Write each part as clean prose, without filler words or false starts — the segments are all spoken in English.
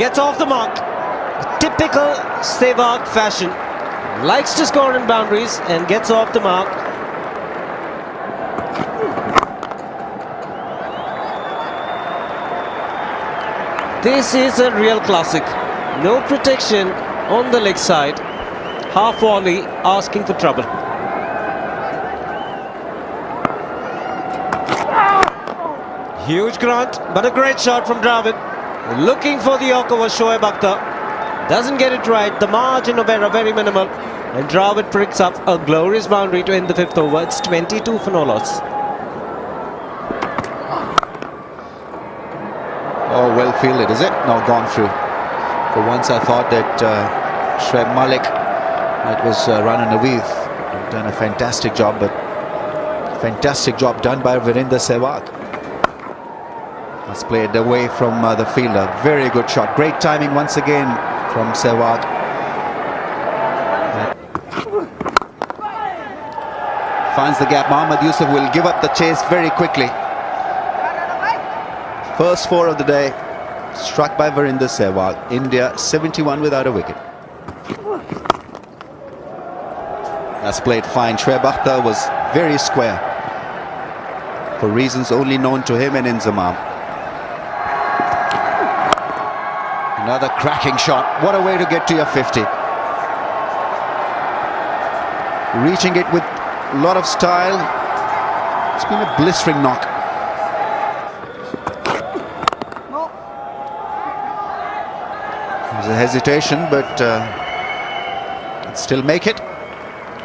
gets off the mark. Typical Sehwag fashion. Likes to score in boundaries and gets off the mark. This is a real classic. No protection on the leg side. Half volley asking for trouble. Huge grunt, but a great shot from Dravid. Looking for the Yorker was Sehwag. Doesn't get it right. The margin of error very minimal. And Dravid picks up a glorious boundary to end the 5th over. It's 22 for no loss. Oh, well fielded, is it? No, gone through. For once I thought that Shoaib Malik, that was run on a weave, done a fantastic job, but fantastic job done by Virender Sehwag. That's played away from the fielder. Very good shot. Great timing once again from Sehwag. Finds the gap. Mohammad Yusuf will give up the chase very quickly. First 4 of the day struck by Virender Sehwag. India 71 without a wicket. That's played fine. Shoaib was very square for reasons only known to him and Inzamam. Another cracking shot. What a way to get to your 50. Reaching it with a lot of style. It's been a blistering knock. There's a hesitation, but still make it.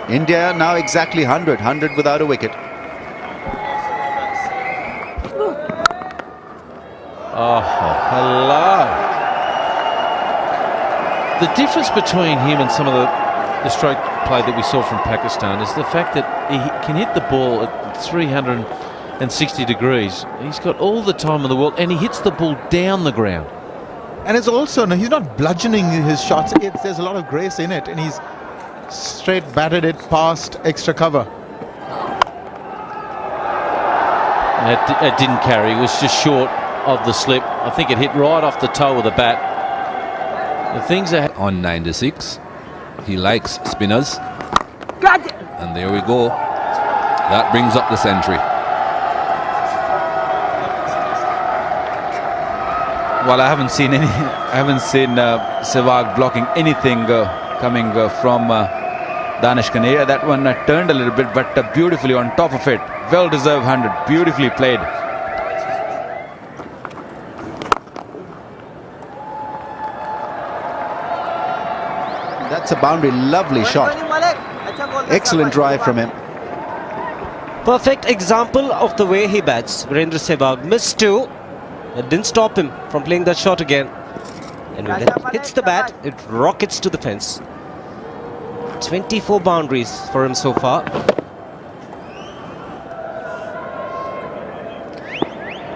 India now exactly 100 without a wicket. Oh, hello. The difference between him and some of the stroke play that we saw from Pakistan is the fact that he can hit the ball at 360 degrees. He's got all the time in the world, and he hits the ball down the ground. And it's also, he's not bludgeoning his shots. There's a lot of grace in it, and he's straight batted it past extra cover. It didn't carry. It was just short of the slip. I think it hit right off the toe of the bat. The things are on 96. He likes spinners. And there we go. That brings up the century. Well, I haven't seen Sehwag blocking anything coming from Danish Kaneria. That one turned a little bit, but beautifully on top of it. Well-deserved 100. Beautifully played. That's a boundary. Lovely shot. Excellent drive from him. Perfect example of the way he bats. Virender Sehwag missed 2. It didn't stop him from playing that shot again. And when it hits the bat, it rockets to the fence. 24 boundaries for him so far.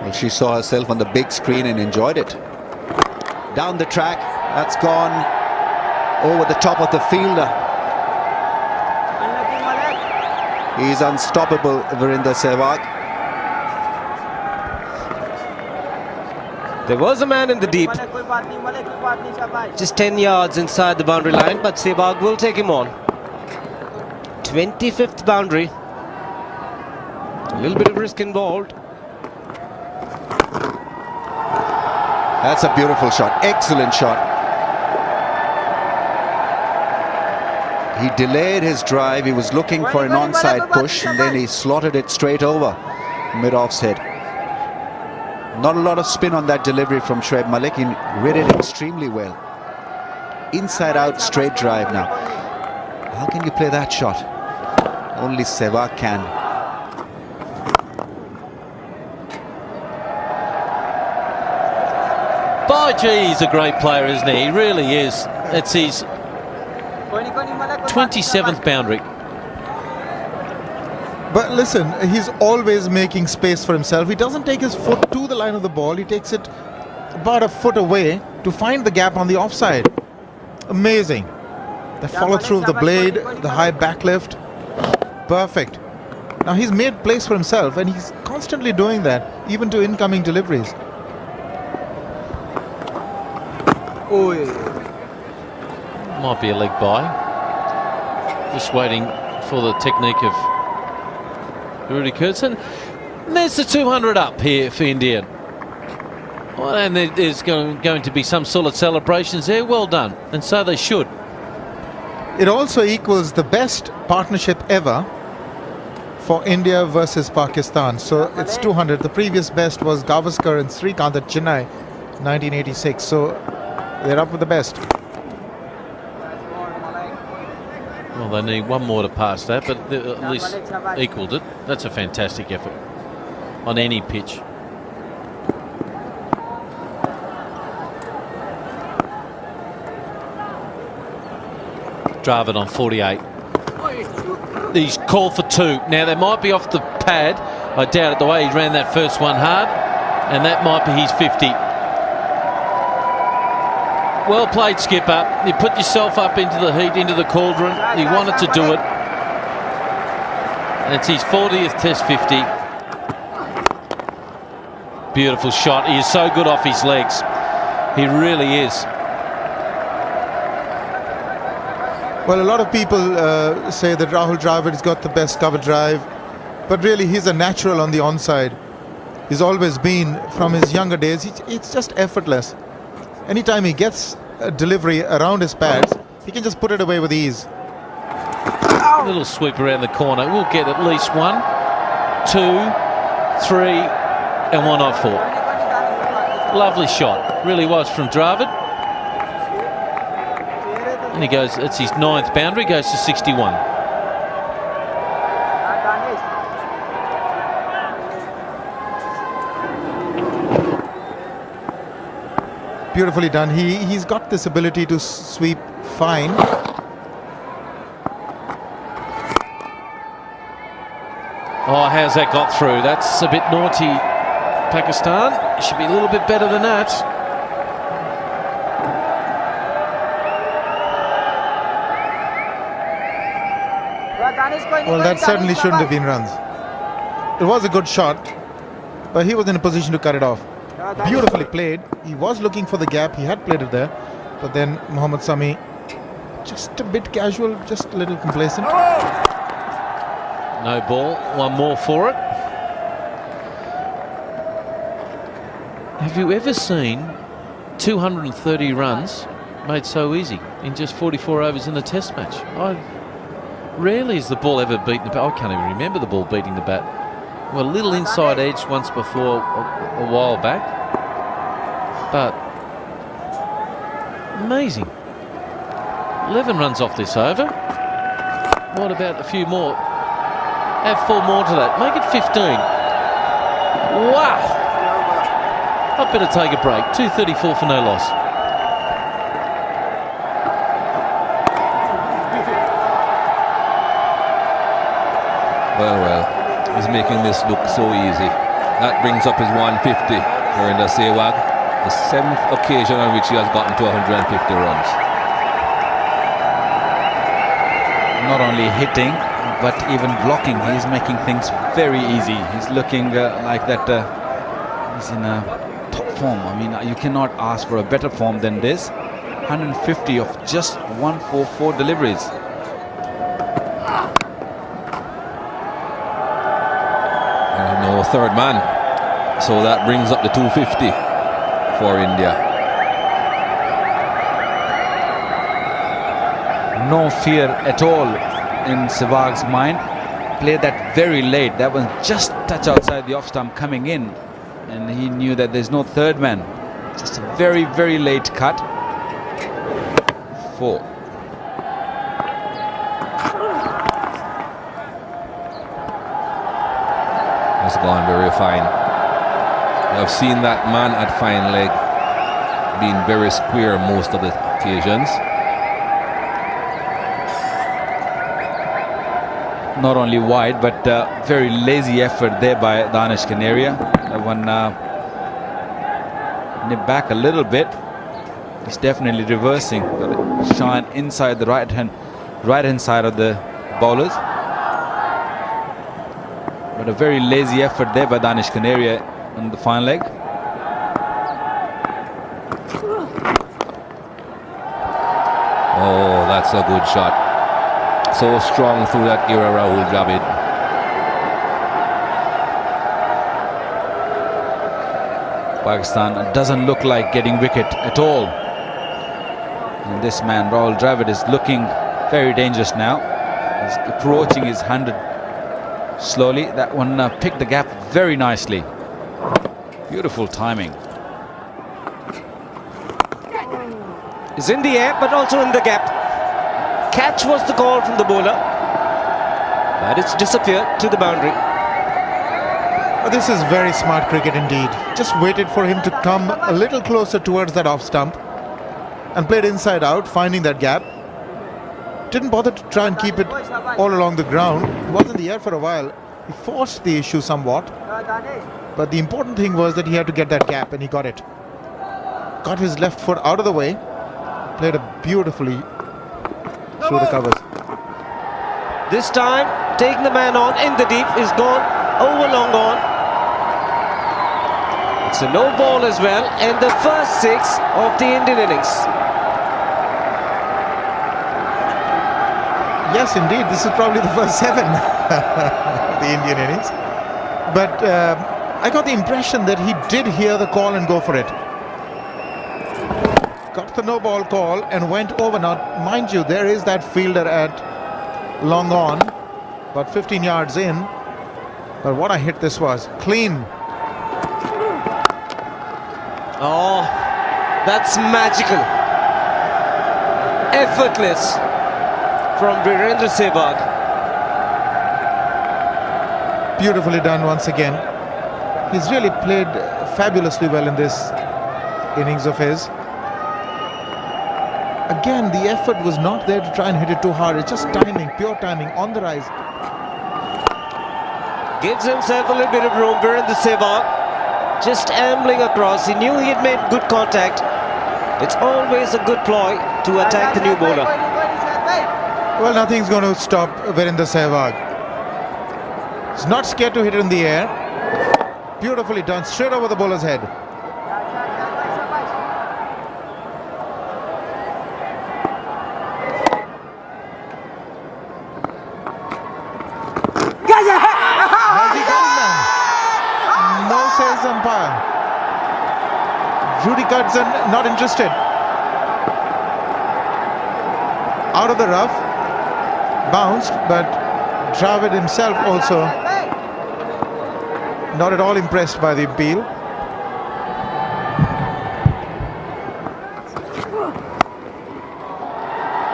Well, she saw herself on the big screen and enjoyed it. Down the track, that's gone over the top of the fielder. He's unstoppable, Virender Sehwag. There was a man in the deep, just 10 yards inside the boundary line, but Sehwag will take him on. 25th boundary. A little bit of risk involved. That's a beautiful shot. Excellent shot. He delayed his drive. He was looking for an onside push, and then he slotted it straight over mid-off's head. Not a lot of spin on that delivery from Shoaib Malik. He read it extremely well. Inside out straight drive now. How can you play that shot? Only Sehwag can. By gee, he's a great player, isn't he? He really is. It's his 27th boundary. But listen, he's always making space for himself. He doesn't take his foot to the line of the ball. He takes it about a foot away to find the gap on the offside. Amazing. The follow through of the blade, the high back lift. Perfect. Now he's made place for himself, and he's constantly doing that, even to incoming deliveries. Might be a leg by. Just waiting for the technique of Rudy Kurtzen. And there's the 200 up here for India. Well, and there's going to be some sort of celebrations there. Well done. And so they should. It also equals the best partnership ever for India versus Pakistan. So it's 200. The previous best was Gavaskar and Srikanth at Chennai, 1986. So they're up with the best. Well, they need one more to pass that, but they at least equalled it. That's a fantastic effort on any pitch. Dravid on 48. He's called for 2. Now, they might be off the pad. I doubt it, the way he ran that first one hard. And that might be his 50. Well played, skipper. You put yourself up into the heat, into the cauldron. He wanted to do it. And it's his 40th Test 50. Beautiful shot. He is so good off his legs. He really is. Well, a lot of people say that Rahul Dravid has got the best cover drive, but really he's a natural on the onside. He's always been from his younger days. It's just effortless. Anytime he gets a delivery around his pads, he can just put it away with ease. A little sweep around the corner. We'll get at least 1, 2, 3, and 1 off 4. Lovely shot. Really was from Dravid. And he goes, it's his 9th boundary, goes to 61. Beautifully done. He's got this ability to sweep fine. Oh, how's that got through? That's a bit naughty, Pakistan. It should be a little bit better than that. Well, that certainly shouldn't have been runs. It was a good shot, but he was in a position to cut it off. Beautifully played. He was looking for the gap. He had played it there, but then Mohammad Sami just a bit casual, just a little complacent. No ball. 1 more for it. Have you ever seen 230 runs made so easy in just 44 overs in a Test match? Rarely has the ball ever beaten the bat. I can't even remember the ball beating the bat. Well, a little inside edge once before a while back. But amazing. 11 runs off this over. What about a few more? Add 4 more to that. Make it 15. Wow. I better take a break. 234 for no loss. Well, he's making this look so easy. That brings up his 150. Virender Sehwag, the 7th occasion on which he has gotten to 150 runs. Not only hitting, but even blocking. He's making things very easy. He's looking like that he's in a top form. I mean, you cannot ask for a better form than this. 150 of just 144 deliveries. No third man, so that brings up the 250 for India. No fear at all in Sehwag's mind. Played that very late. That was just touch outside the off stump coming in, and he knew that there's no third man. Just a very, very late cut. 4. Has gone very fine. I've seen that man at fine leg being very square most of the occasions. Not only wide, but very lazy effort there by Danish Kanaria. That one nipped back a little bit. He's definitely reversing. Shine inside the right hand side of the bowlers. But a very lazy effort there by Danish Kanaria on the fine leg. Oh, that's a good shot. So strong through that era, Rahul Dravid. Pakistan doesn't look like getting wicket at all. And this man, Rahul Dravid, is looking very dangerous now. He's approaching his 100 slowly. That one picked the gap very nicely. Beautiful timing. Is in the air, but also in the gap. Catch was the call from the bowler, but it's disappeared to the boundary. This is very smart cricket indeed. Just waited for him to come a little closer towards that off stump and played inside out, finding that gap. Didn't bother to try and keep it all along the ground. He was in the air for a while. He forced the issue somewhat, but the important thing was that he had to get that gap, and he got it. Got his left foot out of the way, played it beautifully through the covers. This time, taking the man on in the deep is gone over long on. It's a no ball as well, and the first 6 of the Indian innings. Yes, indeed, this is probably the first 7 of the Indian innings. But I got the impression that he did hear the call and go for it. Got the no ball call and went over. Now, mind you, there is that fielder at long on, about 15 yards in. But what a hit this was. Clean. Oh, that's magical. Effortless from Virender Sehwag. Beautifully done once again. He's really played fabulously well in this innings of his. Again, the effort was not there to try and hit it too hard. It's just timing, pure timing, on the rise. Gives himself a little bit of room. Virender Sehwag just ambling across. He knew he had made good contact. It's always a good ploy to attack the new bowler. Well, nothing's going to stop Virender Sehwag. He's not scared to hit it in the air. Beautifully done, straight over the bowler's head. Has he got him now? No, says umpire. Rudy Cudson not interested. Out of the rough, bounced, but Dravid himself also not at all impressed by the appeal.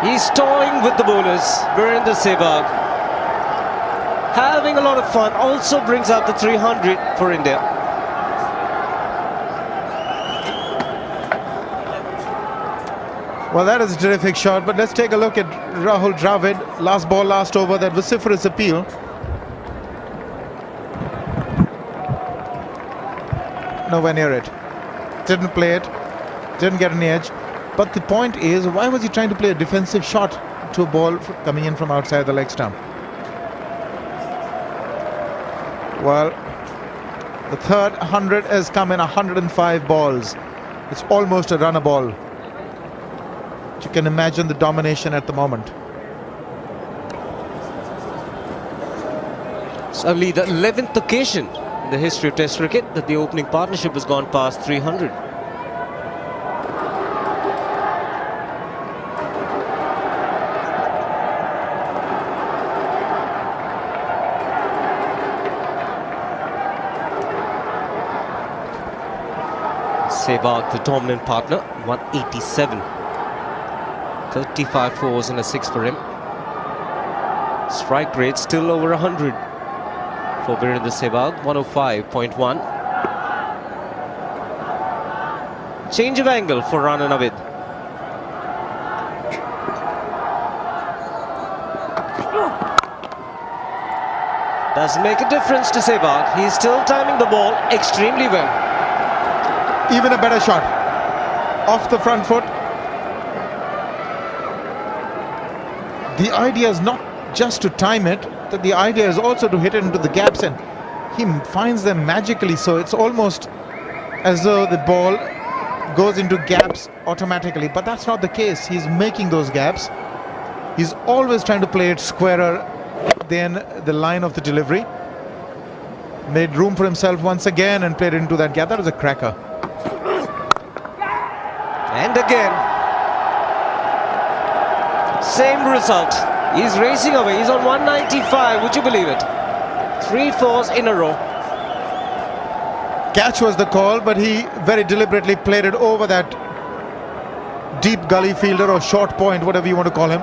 He's toying with the bowlers. Virender Sehwag having a lot of fun. Also brings out the 300 for India. Well, that is a terrific shot, but let's take a look at Rahul Dravid. Last ball, last over, that vociferous appeal. Nowhere near it. Didn't play it, didn't get any edge. But the point is, why was he trying to play a defensive shot to a ball coming in from outside the leg stump? Well, the third 100 has come in 105 balls. It's almost a runner ball. You can imagine the domination at the moment. It's only the 11th occasion in the history of Test cricket that the opening partnership has gone past 300. Sehwag, the dominant partner, 187. 35 fours and a 6 for him. Strike rate still over 100 for Virender Sehwag, 105.1. Change of angle for Rana Navid. Doesn't make a difference to Sehwag. He's still timing the ball extremely well. Even a better shot. Off the front foot. The idea is not just to time it, that the idea is also to hit it into the gaps, and he finds them magically. So it's almost as though the ball goes into gaps automatically, but that's not the case. He's making those gaps. He's always trying to play it squarer than the line of the delivery. Made room for himself once again and played into that gap. That was a cracker. And again, same result. He's racing away. He's on 195. Would you believe it? 3 fours in a row. Catch was the call, but he very deliberately played it over that deep gully fielder or short point, whatever you want to call him.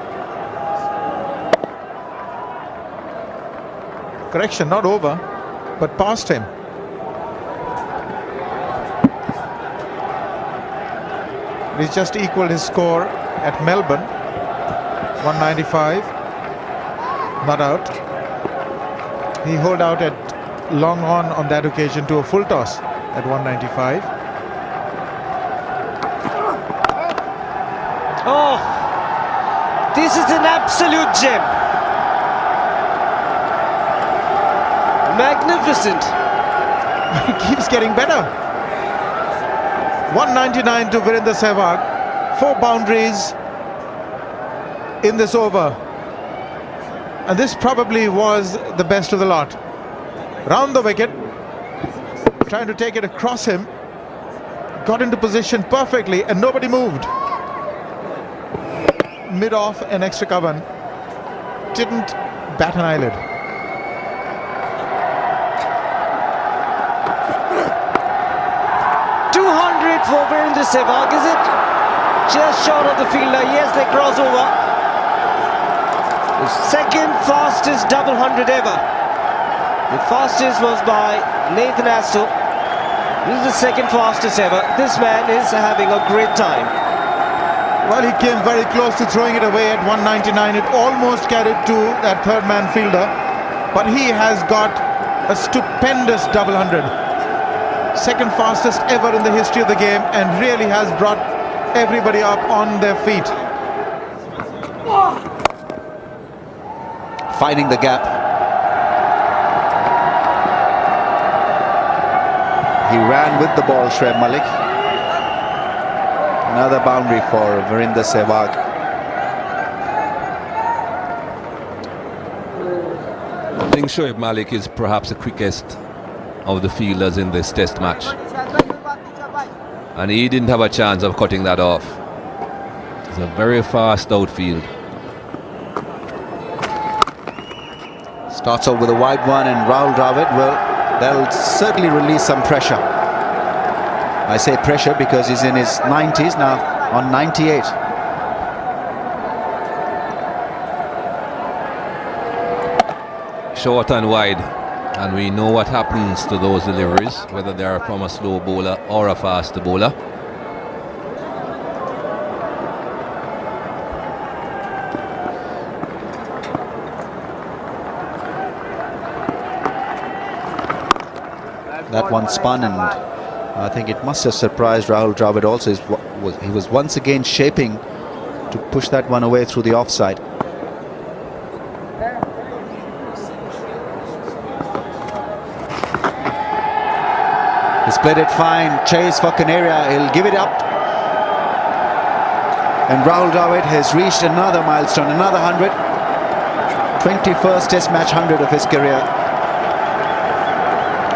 Correction, not over, but past him. He's just equaled his score at Melbourne. 195. Not out. He holed out at long on that occasion to a full toss at 195. Oh, this is an absolute gem. Magnificent. It keeps getting better. 199 to Virender Sehwag. 4 boundaries in this over. And this probably was the best of the lot. Round the wicket, trying to take it across him, got into position perfectly and nobody moved. Mid-off and extra cover, didn't bat an eyelid. For Virender Sehwag, is it? Just short of the fielder. Yes, they cross over. The second fastest double 100 ever. The fastest was by Nathan Astle. This is the second fastest ever. This man is having a great time. Well, he came very close to throwing it away at 199. It almost carried to that third man fielder, but he has got a stupendous double 100. Second fastest ever in the history of the game, and really has brought everybody up on their feet. Finding the gap. He ran with the ball, Shoaib Malik. Another boundary for Virender Sehwag. I think Shoaib Malik is perhaps the quickest of the fielders in this test match, and he didn't have a chance of cutting that off. It's a very fast outfield. Starts off with a wide one, and Rahul Dravid, well, that'll certainly release some pressure. I say pressure because he's in his 90s now, on 98. Short and wide, and we know what happens to those deliveries, whether they are from a slow bowler or a faster bowler. That one spun, and I think it must have surprised Rahul Dravid also. He was once again shaping to push that one away through the offside. He's played it fine. Chase for Canaria. He'll give it up. And Rahul Dravid has reached another milestone, another 100. 21st Test match 100 of his career.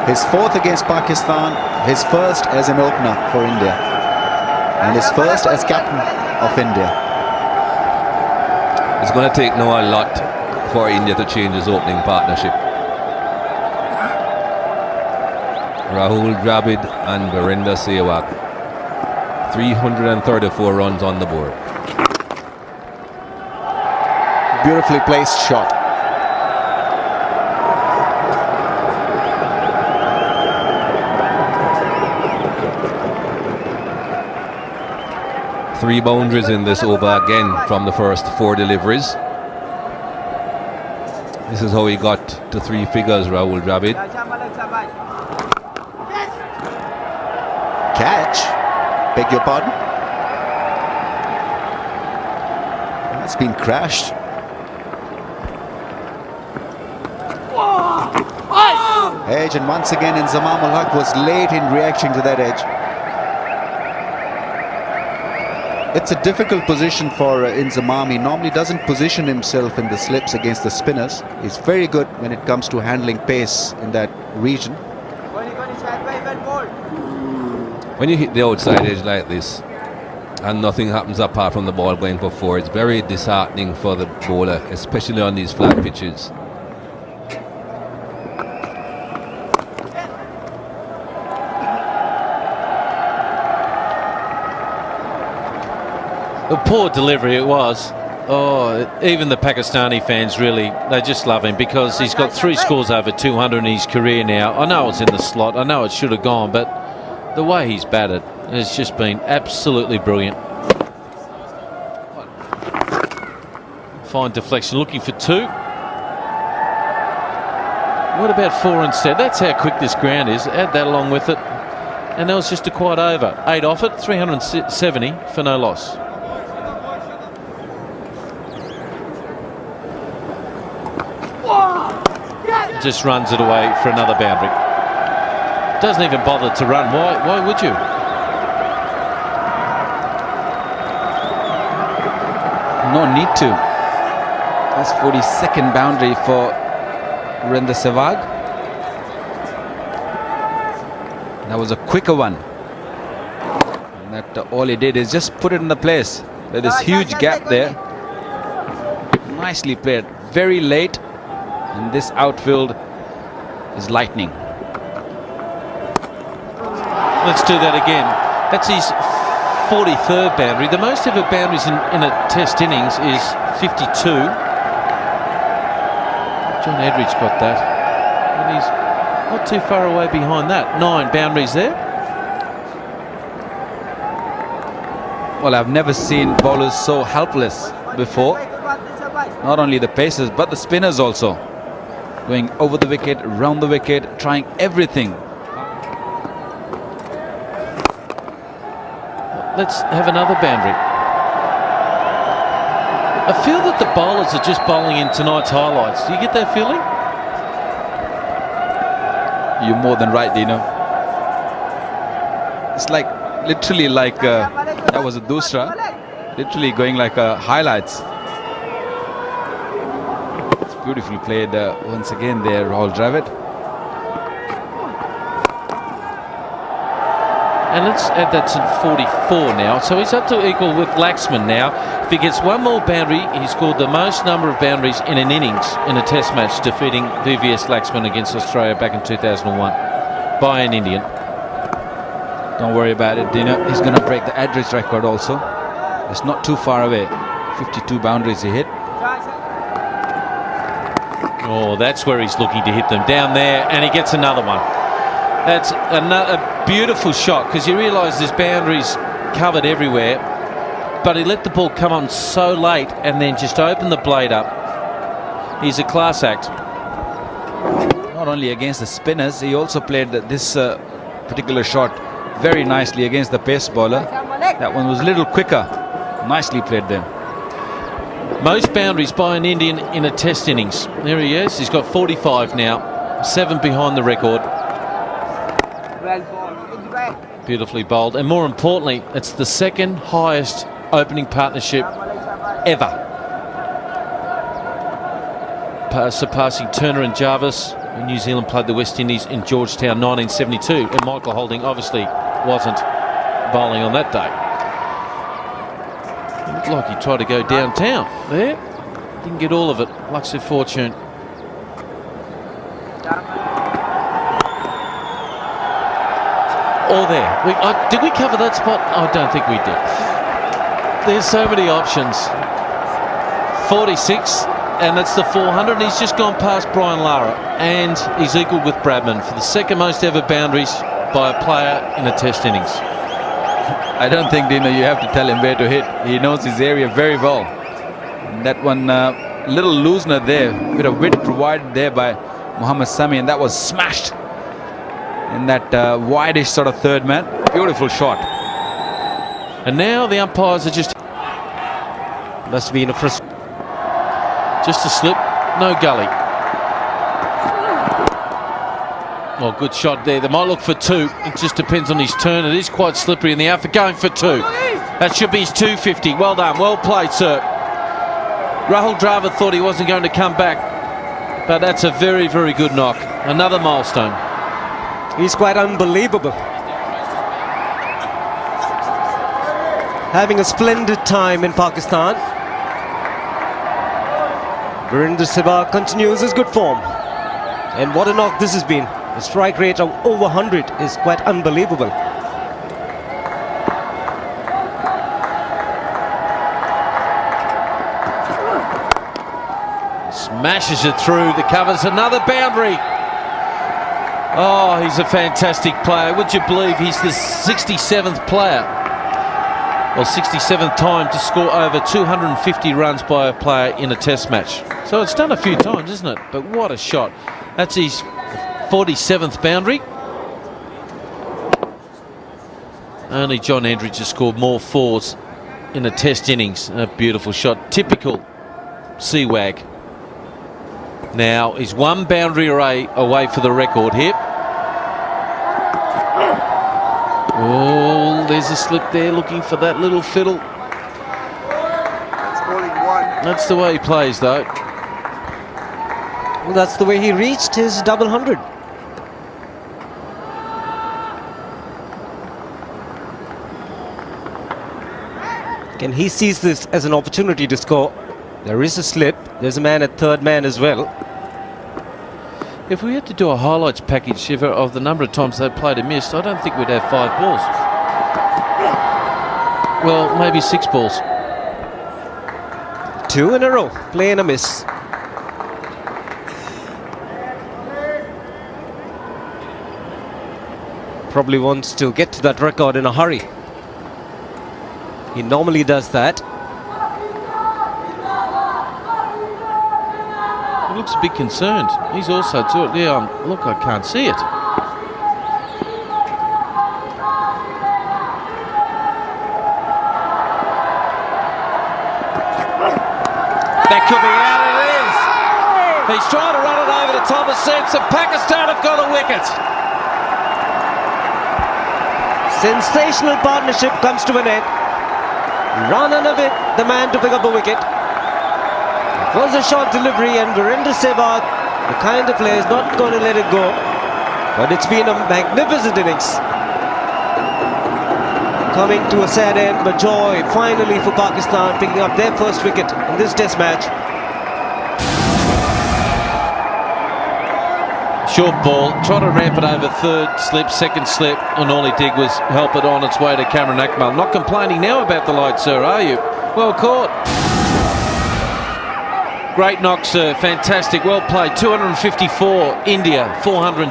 His 4th against Pakistan. His 1st as an opener for India. And his 1st as captain of India. It's going to take now a lot for India to change his opening partnership. Rahul Dravid and Virender Sehwag. 334 runs on the board. Beautifully placed shot. Three boundaries in this over again from the first 4 deliveries. This is how he got to 3 figures, Rahul Dravid. Catch? Beg your pardon? It's been crashed. Edge, and once again Inzamam ul Haq was late in reacting to that edge. It's a difficult position for Inzamam. He normally doesn't position himself in the slips against the spinners. He's very good when it comes to handling pace in that region. When you hit the outside edge like this and nothing happens apart from the ball going for four, it's very disheartening for the bowler, especially on these flat pitches. A poor delivery it was. Oh, even the Pakistani fans really, they just love him because he's got 3 scores over 200 in his career now. I know it's in the slot, I know it should have gone, but the way he's batted has just been absolutely brilliant. Fine deflection, looking for 2. What about 4 instead? That's how quick this ground is. Add that along with it, and that was just a quite over. 8 off it, 370 for no loss. Just runs it away for another boundary. Doesn't even bother to run. Why would you? No need to. That's 42nd boundary for Virender Sehwag. That was a quicker one. And that all he did is just put it in the place. There's this huge gap there. Nicely played. Very late. And this outfield is lightning. Let's do that again. That's his 43rd boundary. The most ever boundaries in a test innings is 52. John Edridge got that. And he's not too far away behind that. 9 boundaries there. Well, I've never seen bowlers so helpless before. Not only the pacers, but the spinners also. Going over the wicket, round the wicket, trying everything. Let's have another boundary. I feel that the bowlers are just bowling in tonight's highlights. Do you get that feeling? You're more than right, Dino. It's like, literally like, that was a dusra. Literally going like highlights. Beautifully played once again there, Rahul Dravid. And let's add that to 44 now. So he's up to equal with Laxman now. If he gets one more boundary, he scored the most number of boundaries in an innings in a test match, defeating VVS Laxman against Australia back in 2001 by an Indian. Don't worry about it, Dino. He's going to break the Edridge record also. It's not too far away. 52 boundaries he hit. Oh, that's where he's looking to hit them, down there, and he gets another one. That's a beautiful shot, because you realise there's boundaries covered everywhere, but he let the ball come on so late and then just open the blade up. He's a class act. Not only against the spinners, he also played this particular shot very nicely against the pace bowler. That one was a little quicker. Nicely played there. Most boundaries by an Indian in a test innings. There he is. He's got 45 now. 7 behind the record. Beautifully bowled. And more importantly, it's the 2nd highest opening partnership ever. Surpassing Turner and Jarvis when New Zealand played the West Indies in Georgetown 1972. And Michael Holding obviously wasn't bowling on that day. It looked like he tried to go downtown there. Didn't get all of it. Luck's of fortune. Or there. Did we cover that spot? I don't think we did. There's so many options. 46, and that's the 400. He's just gone past Brian Lara, and he's equal with Bradman for the 2nd most ever boundaries by a player in a test innings. I don't think, Dino, you have to tell him where to hit. He knows his area very well. And that one, little loosener there, bit of width provided there by Mohammad Sami, and that was smashed in that wideish sort of 3rd man. Beautiful shot. And now the umpires are just... Must be in a first. Just a slip, no gully. Oh, good shot there. They might look for two. It just depends on his turn. It is quite slippery in the outfield. Going for two. That should be his 250. Well done. Well played, sir. Rahul Dravid thought he wasn't going to come back, but that's a very, very good knock. Another milestone. He's quite unbelievable. Having a splendid time in Pakistan. Virender Sehwag continues his good form. And what a knock this has been. The strike rate of over 100 is quite unbelievable. Smashes it through the covers. Another boundary. Oh, he's a fantastic player. Would you believe he's the 67th player, or 67th time to score over 250 runs by a player in a test match. So it's done a few times, isn't it? But what a shot. That's his 47th boundary. Only John Andridge has scored more fours in a test innings. A beautiful shot. Typical Sehwag. Now he's one boundary away for the record here. Oh, there's a slip there, looking for that little fiddle. That's the way he plays, though. Well, that's the way he reached his double 100. And he sees this as an opportunity to score. There is a slip. There's a man at third man as well. If we had to do a highlights package of the number of times they played and missed, I don't think we'd have 5 balls. Well, maybe 6 balls. 2 in a row. Play and a miss. Probably wants to get to that record in a hurry. He normally does that. He looks a bit concerned. He's also too. Yeah, look, I can't see it. That could be out. It is. He's trying to run it over to Thomas Simpson. Pakistan have got a wicket. Sensational partnership comes to an end. Run and a bit, the man to pick up a wicket. It was a short delivery, and Virender Sehwag, the kind of player, is not going to let it go. But it's been a magnificent innings. Coming to a sad end, but joy finally for Pakistan, picking up their first wicket in this test match. Short ball, try to ramp it over third slip, second slip, and all he did was help it on its way to Cameron Akmal. Not complaining now about the light, sir, are you? Well caught. Great knock, sir. Fantastic. Well played. 254. India, 400.